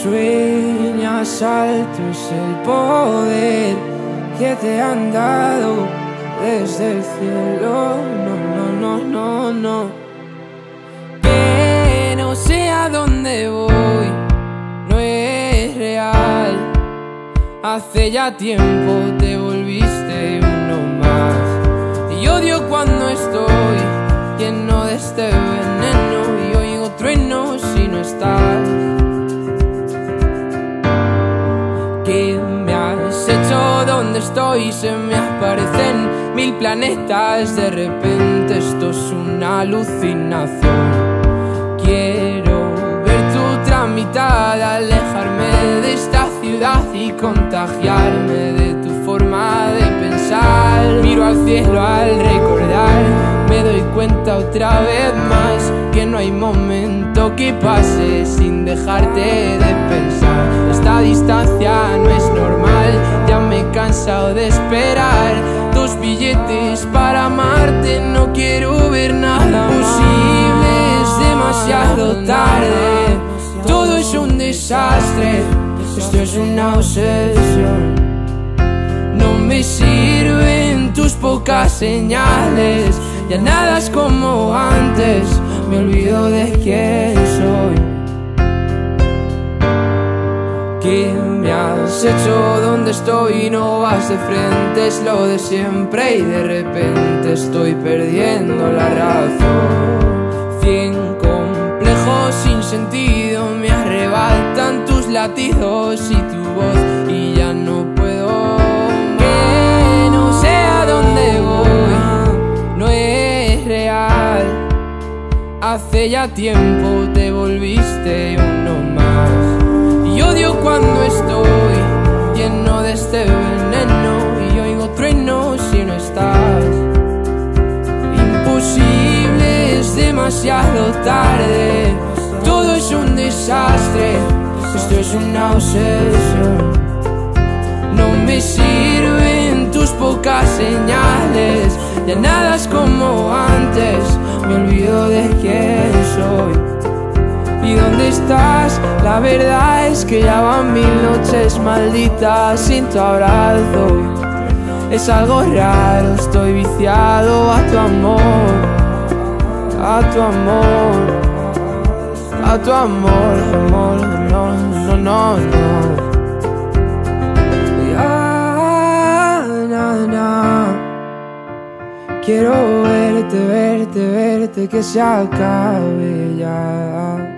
sueñas alto es el poder que te han dado desde el cielo. No, no, no, no, no. Que no sé a dónde voy, no es real. Hace ya tiempo te volviste uno más. Y odio cuando estoy lleno de este veneno y oigo truenos si no estás. ¿Qué me has hecho? ¿Dónde estoy? Se me aparecen mil planetas. De repente esto es una alucinación. Quiero ver tu tramitada, alejarme de esta ciudad y contagiarme de tu forma de pensar. Miro al cielo al recordar, me doy cuenta otra vez más que no hay momento que pase sin dejarte de pensar. Esta distancia no es normal, ya me he cansado de esperar. Dos billetes para amarte, no quiero ver nada posible, es demasiado tarde. Todo es un desastre, esto es una obsesión. No me sirven tus pocas señales, ya nada es como antes, me olvido de quién soy. ¿Qué me has hecho? ¿Dónde estoy? No vas de frente, es lo de siempre y de repente estoy perdiendo la razón. 100 complejos sin sentido me arrebatan tus latidos y tu voz y ya no puedo. Que no sé a dónde voy, no es real. Hace ya tiempo te volviste uno más. Y odio cuando estoy lleno de este veneno y oigo truenos si no estás. Imposible, es demasiado tarde. Todo es un desastre, esto es una obsesión. No me sirven tus pocas señales, ya nada es como antes, me olvido de quién soy. ¿Y dónde estás? La verdad es que ya van 1000 noches malditas sin tu abrazo. Es algo raro, estoy viciado a tu amor, a tu amor, a tu amor, amor, no, no, no, no. Ya, na, na. Quiero verte, verte, verte, que se acabe ya.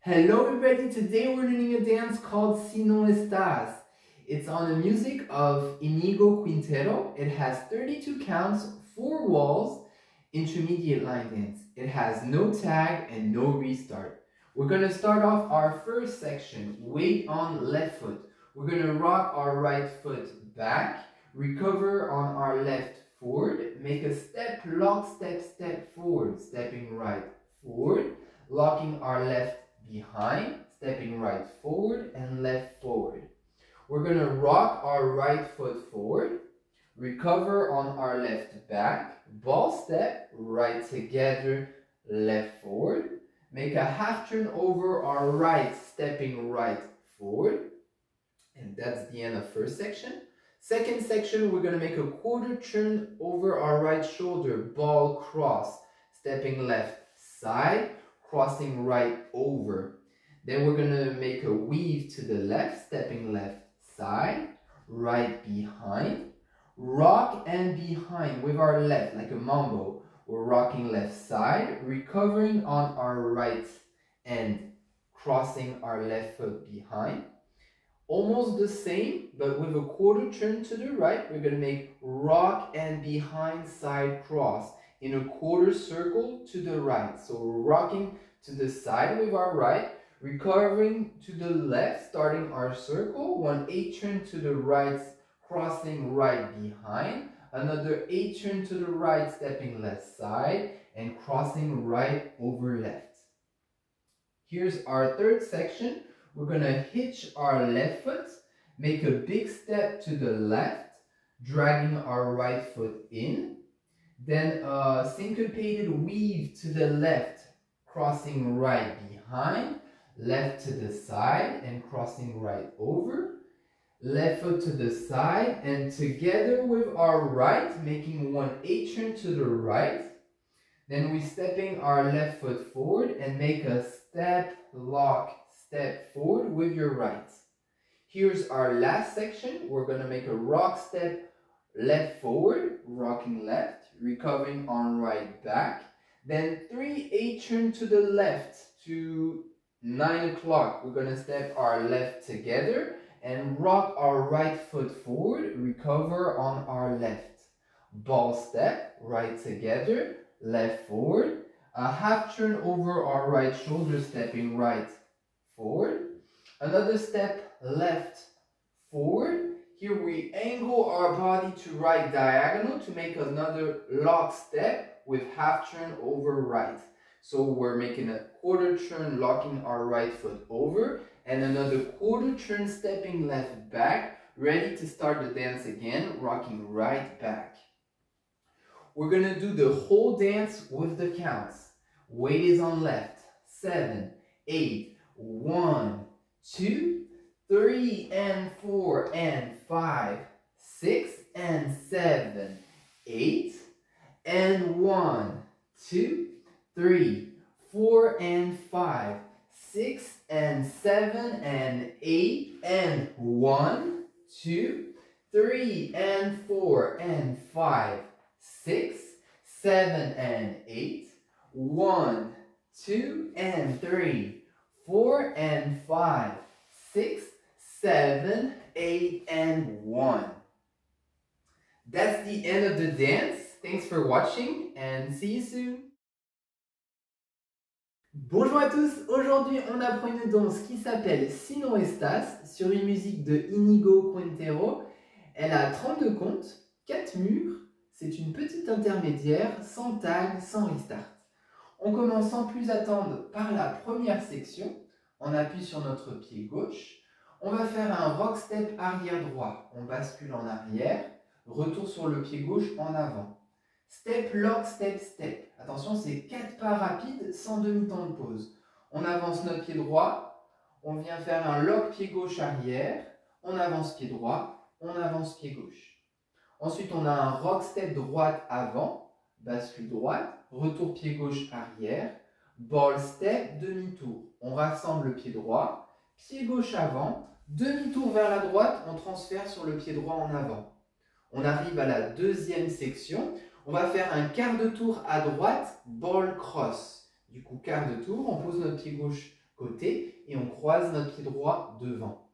Hello everybody, today we're learning a dance called Si No Estás. It's on the music of Inigo Quintero. It has 32 counts, 4 walls, intermediate line dance. It has no tag and no restart. We're going to start off our first section, weight on left foot. We're going to rock our right foot back, recover on our left forward, make a step, lock, step, step forward, stepping right forward, locking our left behind, stepping right forward and left forward. We're going to rock our right foot forward, recover on our left back, ball step, right together, left forward, make a half turn over our right, stepping right forward, and that's the end of first section. Second section, we're going to make a quarter turn over our right shoulder, ball cross, stepping left side, crossing right over. Then we're going to make a weave to the left, stepping left side, right behind, rock and behind with our left, like a mambo. We're rocking left side, recovering on our right and crossing our left foot behind. Almost the same, but with a quarter turn to the right, we're going to make rock and behind side cross in a quarter circle to the right. So we're rocking to the side with our right, recovering to the left, starting our circle, 1/8 turn to the right, crossing right behind, another 8 turn to the right, stepping left side, and crossing right over left. Here's our third section. We're going to hitch our left foot, make a big step to the left, dragging our right foot in. Then a syncopated weave to the left, crossing right behind, left to the side and crossing right over, left foot to the side and together with our right, making 1/8 turn to the right. Then we stepping our left foot forward and make a step, lock, step forward with your right. Here's our last section. We're going to make a rock step, left forward, rocking left, recovering on right back. Then 3/8 turn to the left to 9 o'clock. We're going to step our left together and rock our right foot forward, recover on our left. Ball step, right together, left forward, a half turn over our right shoulder, stepping right forward, another step left forward. Here we angle our body to right diagonal to make another lock step with half turn over right. So we're making a quarter turn, locking our right foot over, and another quarter turn, stepping left back, ready to start the dance again, rocking right back. We're going to do the whole dance with the counts. Weight is on left. 7, 8, 1, 2, 3, and 4, and 5, 6, and 7, 8, and 1, 2, 3, 4, and 5, 6, and 7, and 8, and 1, 2, 3, and 4, and 5, 6, 7, and 8, 1, 2, and 3, 4, and 5, 6, 7, 8, and 1. That's the end of the dance. Thanks for watching and see you soon. Bonjour à tous, aujourd'hui on apprend une danse qui s'appelle Si no estás sur une musique de Inigo Quintero. Elle a 32 comptes, 4 murs, c'est une petite intermédiaire, sans tag, sans restart. On commence sans plus attendre par la première section, on appuie sur notre pied gauche, on va faire un rock step arrière droit, on bascule en arrière, retour sur le pied gauche en avant. Step, lock, step, step. Attention, c'est 4 pas rapides sans demi-temps de pause. On avance notre pied droit, on vient faire un lock pied gauche arrière, on avance pied droit, on avance pied gauche. Ensuite, on a un rock step droite avant, bascule droite, retour pied gauche arrière, ball step, demi-tour. On rassemble le pied droit, pied gauche avant, demi-tour vers la droite, on transfère sur le pied droit en avant. On arrive à la deuxième section. On va faire un quart de tour à droite, ball cross. Du coup, quart de tour, on pose notre pied gauche côté et on croise notre pied droit devant.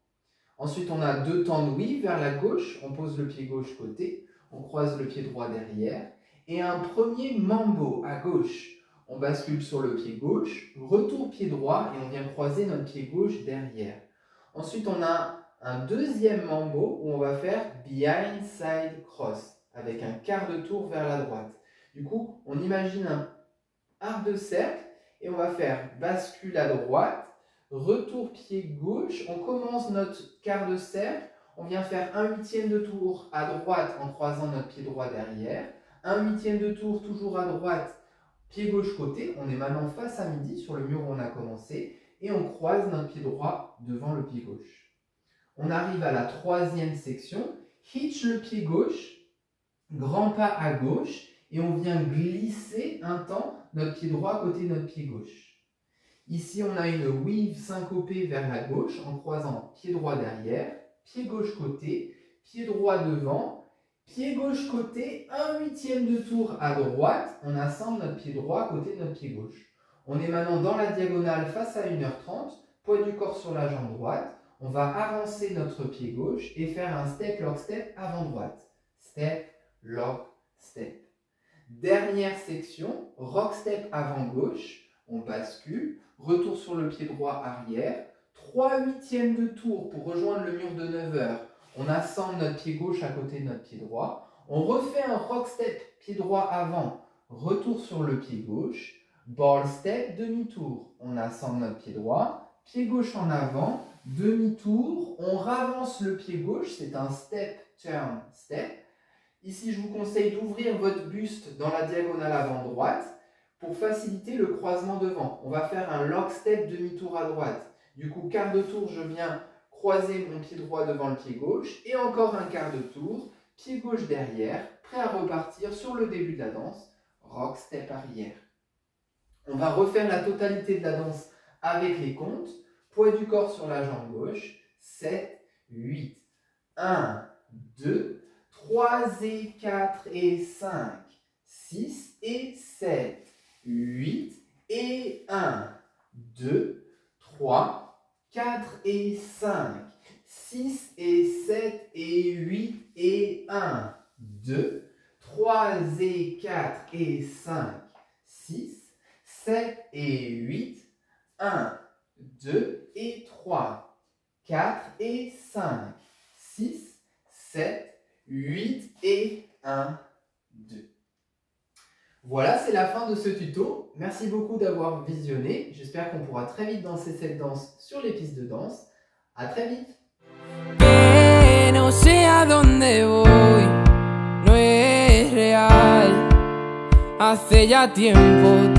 Ensuite, on a 2 temps de weave vers la gauche, on pose le pied gauche côté, on croise le pied droit derrière. Et un premier mambo à gauche. On bascule sur le pied gauche, retour pied droit et on vient croiser notre pied gauche derrière. Ensuite, on a un deuxième mambo où on va faire behind side cross avec un quart de tour vers la droite. Du coup, on imagine un arc de cercle et on va faire bascule à droite, retour pied gauche, on commence notre quart de cercle, on vient faire un huitième de tour à droite en croisant notre pied droit derrière, un huitième de tour toujours à droite, pied gauche côté, on est maintenant face à midi sur le mur où on a commencé et on croise notre pied droit devant le pied gauche. On arrive à la troisième section, hitch le pied gauche, grand pas à gauche et on vient glisser un temps notre pied droit côté notre pied gauche. Ici, on a une weave syncopée vers la gauche en croisant pied droit derrière, pied gauche côté, pied droit devant, pied gauche côté, un huitième de tour à droite, on assemble notre pied droit côté notre pied gauche. On est maintenant dans la diagonale face à 1h30, poids du corps sur la jambe droite, on va avancer notre pied gauche et faire un step, lock, step avant droite. Step, lock, step. Dernière section, rock step avant gauche, on bascule, retour sur le pied droit arrière, 3 huitièmes de tour pour rejoindre le mur de 9h. On assemble notre pied gauche à côté de notre pied droit, on refait un rock step, pied droit avant, retour sur le pied gauche, ball step, demi-tour. On assemble notre pied droit, pied gauche en avant, demi-tour, on ravance le pied gauche, c'est un step, turn, step. Ici, je vous conseille d'ouvrir votre buste dans la diagonale avant droite pour faciliter le croisement devant. On va faire un lockstep demi-tour à droite. Du coup, quart de tour, je viens croiser mon pied droit devant le pied gauche et encore un quart de tour, pied gauche derrière, prêt à repartir sur le début de la danse, rock step arrière. On va refaire la totalité de la danse avec les comptes, poids du corps sur la jambe gauche, 7, 8, 1, 2, 3 et 4 et 5, 6 et 7, 8 et 1, 2, 3, 4 et 5, 6 et 7 et 8 et 1, 2, 3 et 4 et 5, 6, 7 et 8, 1, 2 et 3, 4 et 5, 6, 7, 8 et 1, 2. Voilà, c'est la fin de ce tuto. Merci beaucoup d'avoir visionné. J'espère qu'on pourra très vite danser cette danse sur les pistes de danse. À très vite. Que no sé a dónde voy, no es real. Hace ya tiempo